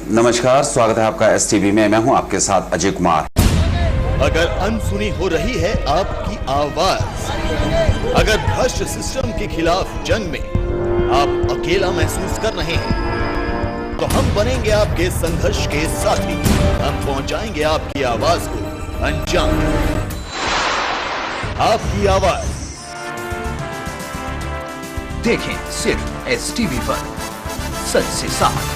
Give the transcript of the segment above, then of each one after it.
नमस्कार, स्वागत है आपका STV में। मैं हूं आपके साथ अजय कुमार। अगर अनसुनी हो रही है आपकी आवाज, अगर भ्रष्ट सिस्टम के खिलाफ जंग में आप अकेला महसूस कर रहे हैं, तो हम बनेंगे आपके संघर्ष के साथी। हम पहुंचाएंगे आपकी आवाज को अंजाम। आपकी आवाज देखें सिर्फ STV पर, सच से साथ।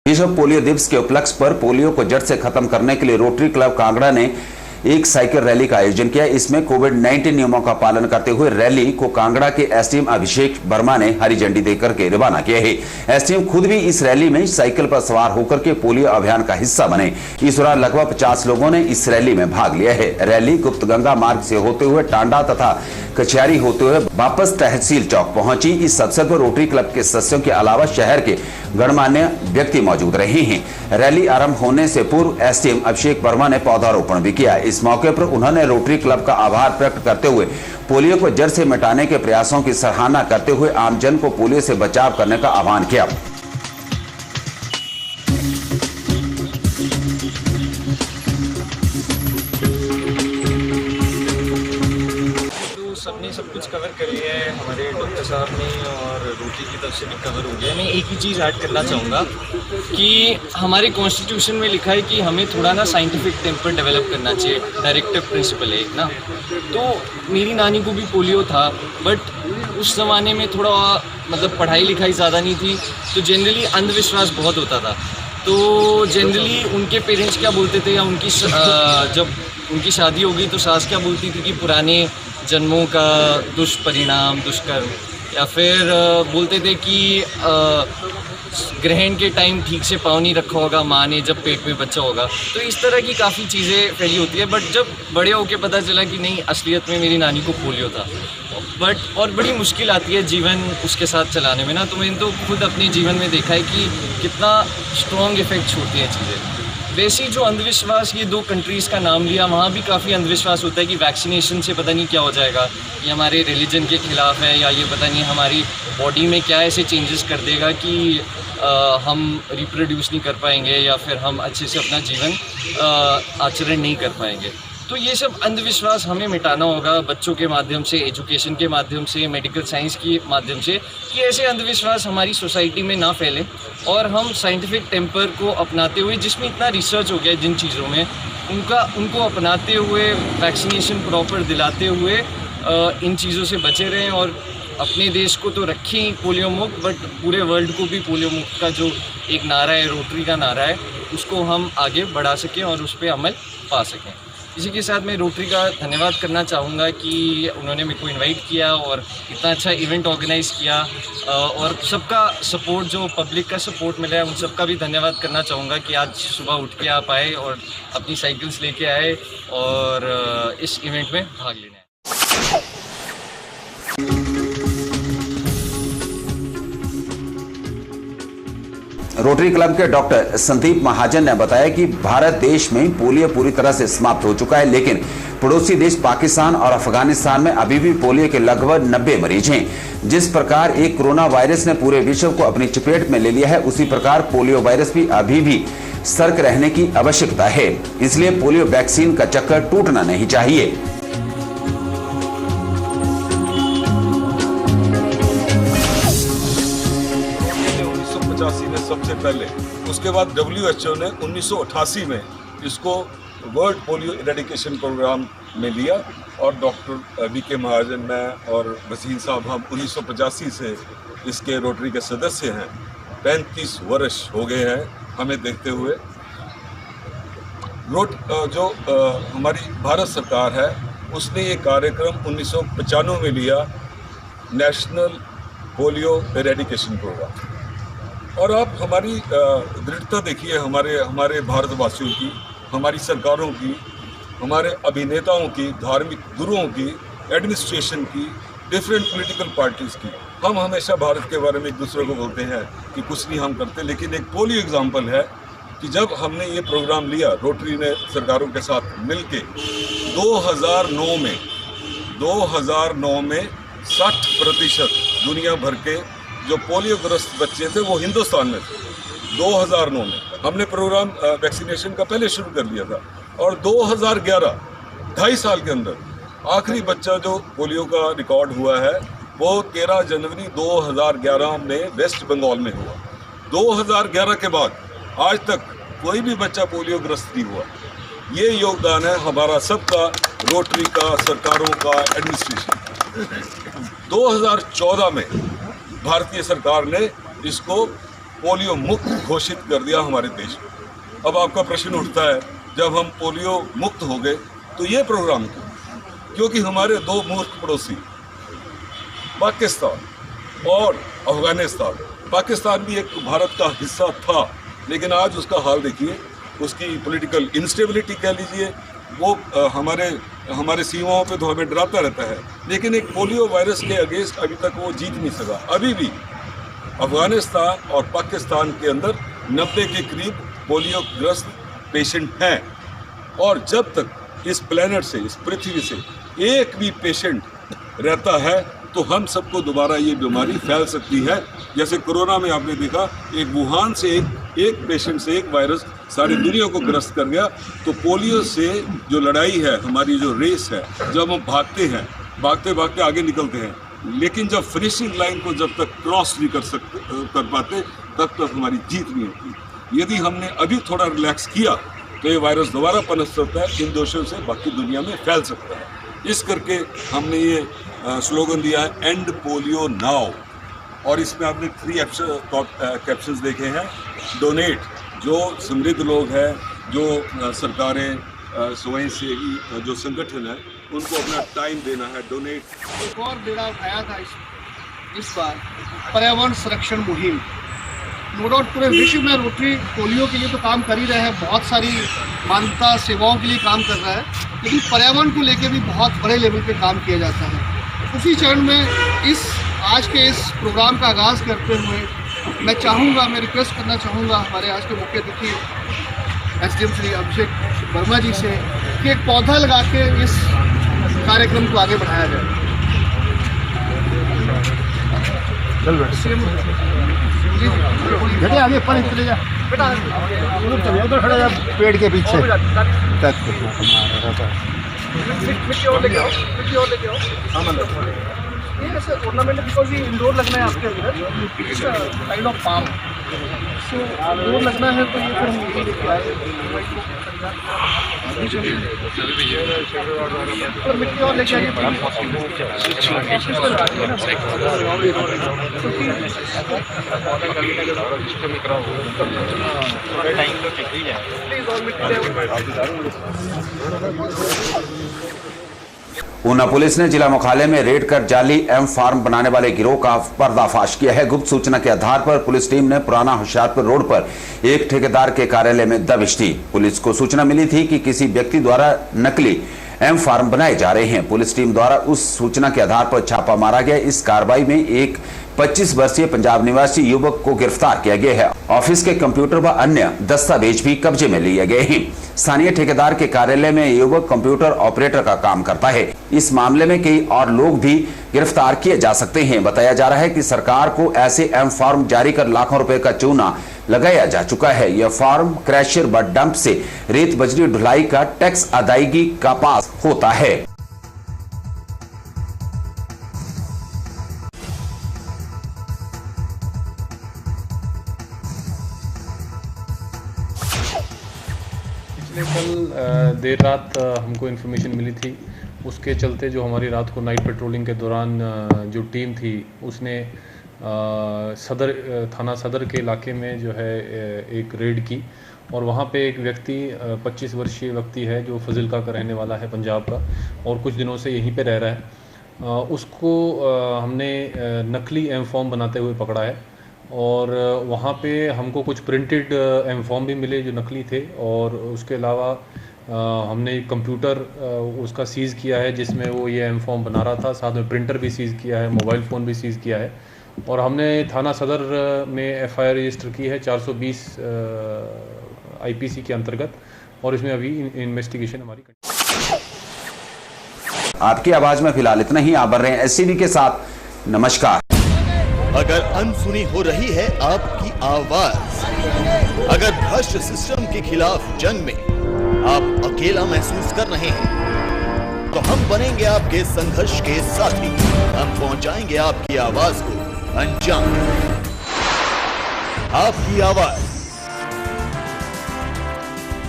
विश्व पोलियो दिवस के उपलक्ष्य पर पोलियो को जड़ से खत्म करने के लिए रोटरी क्लब कांगड़ा ने एक साइकिल रैली का आयोजन किया। इसमें कोविड-19 नियमों का पालन करते हुए रैली को कांगड़ा के SDM अभिषेक वर्मा ने हरी झंडी देकर के रवाना किया है। SDM खुद भी इस रैली में साइकिल पर सवार होकर के पोलियो अभियान का हिस्सा बने। इस दौरान लगभग 50 लोगों ने इस रैली में भाग लिया है। रैली गुप्त गंगा मार्ग से होते हुए टांडा तथा कचहरी होते हुए वापस तहसील चौक पहुंची। इस अवसर पर रोटरी क्लब के सदस्यों के अलावा शहर के गणमान्य व्यक्ति मौजूद रहे हैं। रैली आरंभ होने से पूर्व SDM अभिषेक वर्मा ने पौधारोपण भी किया। इस मौके पर उन्होंने रोटरी क्लब का आभार प्रकट करते हुए पोलियो को जड़ से मिटाने के प्रयासों की सराहना करते हुए आमजन को पोलियो से बचाव करने का आह्वान किया। सबने सब कुछ कवर कर लिया है, हमारे डॉक्टर साहब ने, और रोटी की तरफ से भी कवर हो गया है। मैं एक ही चीज़ ऐड करना चाहूँगा कि हमारे कॉन्स्टिट्यूशन में लिखा है कि हमें थोड़ा ना साइंटिफिक टेम्पर डेवलप करना चाहिए। डायरेक्टिव प्रिंसिपल है एक ना। तो मेरी नानी को भी पोलियो था, बट उस ज़माने में थोड़ा मतलब पढ़ाई लिखाई ज़्यादा नहीं थी, तो जनरली अंधविश्वास बहुत होता था। तो जनरली उनके पेरेंट्स क्या बोलते थे, या उनकी जब उनकी शादी हो गई तो सास क्या बोलती थी कि पुराने जन्मों का दुष्परिणाम, दुष्कर्म, या फिर बोलते थे कि ग्रहण के टाइम ठीक से पाँव नहीं रखा होगा माँ ने जब पेट में बच्चा होगा। तो इस तरह की काफ़ी चीज़ें फैली होती है। बट जब बड़े होके पता चला कि नहीं, असलियत में मेरी नानी को पोलियो था। बट और बड़ी मुश्किल आती है जीवन उसके साथ चलाने में ना। तो मैंने तो खुद अपने जीवन में देखा है कि कितना स्ट्रॉन्ग इफेक्ट छोड़ती हैं चीज़ें। वैसे ही जो अंधविश्वास, ये 2 कंट्रीज़ का नाम लिया, वहाँ भी काफ़ी अंधविश्वास होता है कि वैक्सीनेशन से पता नहीं क्या हो जाएगा, ये हमारे रिलीजन के ख़िलाफ़ है, या ये पता नहीं हमारी बॉडी में क्या ऐसे चेंजेस कर देगा कि हम रिप्रोड्यूस नहीं कर पाएंगे, या फिर हम अच्छे से अपना जीवन आचरण नहीं कर पाएंगे। तो ये सब अंधविश्वास हमें मिटाना होगा बच्चों के माध्यम से, एजुकेशन के माध्यम से, मेडिकल साइंस के माध्यम से, कि ऐसे अंधविश्वास हमारी सोसाइटी में ना फैले, और हम साइंटिफिक टेम्पर को अपनाते हुए, जिसमें इतना रिसर्च हो गया है जिन चीज़ों में, उनको अपनाते हुए, वैक्सीनेशन प्रॉपर दिलाते हुए इन चीज़ों से बचे रहें। और अपने देश को तो रखें ही पोलियो मुक्त, बट पूरे वर्ल्ड को भी पोलियो मुक्त का जो एक नारा है, रोटरी का नारा है, उसको हम आगे बढ़ा सकें और उस पर अमल पा सकें। इसी के साथ मैं रोटरी का धन्यवाद करना चाहूँगा कि उन्होंने मेरे को इनवाइट किया और इतना अच्छा इवेंट ऑर्गेनाइज़ किया, और सबका सपोर्ट, जो पब्लिक का सपोर्ट मिला है, उन सबका भी धन्यवाद करना चाहूँगा कि आज सुबह उठ के आप आए और अपनी साइकिल्स लेके आए और इस इवेंट में भाग लेने आए। रोटरी क्लब के डॉक्टर संदीप महाजन ने बताया कि भारत देश में पोलियो पूरी तरह से समाप्त हो चुका है, लेकिन पड़ोसी देश पाकिस्तान और अफगानिस्तान में अभी भी पोलियो के लगभग 90 मरीज हैं। जिस प्रकार एक कोरोना वायरस ने पूरे विश्व को अपनी चपेट में ले लिया है, उसी प्रकार पोलियो वायरस भी अभी भी सतर्क रहने की आवश्यकता है। इसलिए पोलियो वैक्सीन का चक्कर टूटना नहीं चाहिए। 1985 में सबसे पहले, उसके बाद WHO ने 1988 में इसको वर्ल्ड पोलियो इरेडिकेशन प्रोग्राम में लिया, और डॉक्टर BK महाजन, मैं और वसीम साहब, हम 1985 से इसके रोटरी के सदस्य हैं। 35 वर्ष हो गए हैं हमें देखते हुए। जो हमारी भारत सरकार है, उसने ये कार्यक्रम 1995 में लिया, नेशनल पोलियो इरेडिकेशन प्रोग्राम। और आप हमारी दृढ़ता देखिए, हमारे भारतवासियों की, हमारी सरकारों की, हमारे अभिनेताओं की, धार्मिक गुरुओं की, एडमिनिस्ट्रेशन की, डिफरेंट पॉलिटिकल पार्टीज़ की। हम हमेशा भारत के बारे में एक दूसरे को बोलते हैं कि कुछ नहीं हम करते, लेकिन एक पोलियो एग्जाम्पल है कि जब हमने ये प्रोग्राम लिया, रोटरी ने सरकारों के साथ मिलके 2009 में 60% दुनिया भर के जो पोलियोग्रस्त बच्चे थे वो हिंदुस्तान में थे। 2009 में हमने प्रोग्राम वैक्सीनेशन का पहले शुरू कर लिया था और 2011 2.5 साल के अंदर आखिरी बच्चा जो पोलियो का रिकॉर्ड हुआ है वो 13 जनवरी 2011 में वेस्ट बंगाल में हुआ। 2011 के बाद आज तक कोई भी बच्चा पोलियो ग्रस्त नहीं हुआ। ये योगदान है हमारा सबका, रोटरी का, सरकारों का, एडमिनिस्ट्रेशन। 2014 में भारतीय सरकार ने इसको पोलियो मुक्त घोषित कर दिया हमारे देश में। अब आपका प्रश्न उठता है, जब हम पोलियो मुक्त हो गए तो ये प्रोग्राम क्यों? क्योंकि हमारे दो मूर्ख पड़ोसी पाकिस्तान और अफगानिस्तान, पाकिस्तान भी एक भारत का हिस्सा था, लेकिन आज उसका हाल देखिए, उसकी पॉलिटिकल इंस्टेबिलिटी कह लीजिए, वो हमारे सीमाओं पे तो हमें डराता रहता है, लेकिन एक पोलियो वायरस के अगेंस्ट अभी तक वो जीत नहीं सका। अभी भी अफगानिस्तान और पाकिस्तान के अंदर 90 के करीब पोलियो ग्रस्त पेशेंट हैं, और जब तक इस प्लेनेट से, इस पृथ्वी से एक भी पेशेंट रहता है तो हम सबको दोबारा ये बीमारी फैल सकती है। जैसे कोरोना में आपने देखा, एक वुहान से एक पेशेंट से एक वायरस सारी दुनिया को ग्रस्त कर गया। तो पोलियो से जो लड़ाई है, हमारी जो रेस है, जब हम भागते हैं, भागते भागते आगे निकलते हैं, लेकिन जब फिनिशिंग लाइन को जब तक क्रॉस नहीं कर पाते, तब तक हमारी जीत नहीं होती। यदि हमने अभी थोड़ा रिलैक्स किया तो ये वायरस दोबारा पनप सकता है, इन दोषों से बाकी दुनिया में फैल सकता है। इस करके हमने ये स्लोगन दिया है, एंड पोलियो नाउ। और इसमें आपने 3 कैप्शंस देखे हैं। डोनेट, जो समृद्ध लोग हैं, जो सरकारें, स्वयंसेवी जो संगठन है, उनको अपना टाइम देना है। डोनेट। एक और बेड़ा उठाया था इस बार, पर्यावरण संरक्षण मुहिम। नो डाउट पूरे विश्व में रोटरी पोलियो के लिए तो काम कर ही रहे हैं, बहुत सारी मानवता सेवाओं के लिए काम कर रहा है, लेकिन पर्यावरण को लेकर भी बहुत बड़े लेवल पे काम किया जाता है। उसी चरण में आज के इस प्रोग्राम का आगाज़ करते हुए मैं रिक्वेस्ट करना चाहूँगा हमारे आज के मुख्य अतिथि एसडीएम श्री अभिषेक वर्मा जी से कि एक पौधा लगा के इस कार्यक्रम को आगे बढ़ाया जाए। बेटे आगे पर चले जा बेटा, उधर खड़े जा पेड़ के पीछे। मिट्टी और लेके आओ। ये ऐसे ऑर्नामेंट बिकॉज ये इंडोर लगना है आपके अंदर, kind of palm, so indoor लगना है तो ये फिर हम यही लेके आए। और मिट्टी और लेके आइए। ऊना पुलिस ने जिला मुख्यालय में रेड कर जाली एम फार्म बनाने वाले गिरोह का पर्दाफाश किया है। गुप्त सूचना के आधार पर पुलिस टीम ने पुराना होशियारपुर रोड पर एक ठेकेदार के कार्यालय में दबिश दी। पुलिस को सूचना मिली थी कि किसी व्यक्ति द्वारा नकली एम फार्म बनाए जा रहे हैं। पुलिस टीम द्वारा उस सूचना के आधार पर छापा मारा गया। इस कार्रवाई में एक 25 वर्षीय पंजाब निवासी युवक को गिरफ्तार किया गया है। ऑफिस के कंप्यूटर व अन्य दस्तावेज भी कब्जे में लिए गए हैं। स्थानीय ठेकेदार के कार्यालय में युवक कंप्यूटर ऑपरेटर का काम करता है। इस मामले में कई और लोग भी गिरफ्तार किए जा सकते हैं। बताया जा रहा है कि सरकार को ऐसे एम फार्म जारी कर लाखों रुपए का चूना लगाया जा चुका है। यह फार्म क्रैशर व डंप से रेत बजरी ढुलाई का टैक्स अदायगी का पास होता है। कल देर रात हमको इन्फॉर्मेशन मिली थी, उसके चलते जो हमारी रात को नाइट पेट्रोलिंग के दौरान जो टीम थी उसने थाना सदर के इलाके में जो है एक रेड की और वहाँ पे एक व्यक्ति 25 वर्षीय व्यक्ति है जो फजिल्का का रहने वाला है, पंजाब का, और कुछ दिनों से यहीं पे रह रहा है। उसको हमने नकली एम फॉर्म बनाते हुए पकड़ा है और वहाँ पे हमको कुछ प्रिंटेड एम फॉर्म भी मिले जो नकली थे, और उसके अलावा हमने कंप्यूटर उसका सीज़ किया है जिसमें वो ये एम फॉर्म बना रहा था। साथ में प्रिंटर भी सीज़ किया है, मोबाइल फ़ोन भी सीज़ किया है, और हमने थाना सदर में FIR रजिस्टर की है 420 IPC के अंतर्गत, और इसमें अभी इन्वेस्टिगेशन हमारी। आपकी आवाज में फिलहाल इतना ही। आप बन रहे हैं SCB के साथ। नमस्कार। अगर अनसुनी हो रही है आपकी आवाज, अगर भ्रष्ट सिस्टम के खिलाफ जंग में आप अकेला महसूस कर रहे हैं तो हम बनेंगे आपके संघर्ष के साथी। हम पहुंचाएंगे आपकी आवाज को अंजाम। आपकी आवाज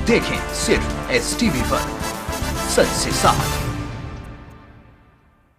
देखें सिर्फ STV पर, सच से साफ।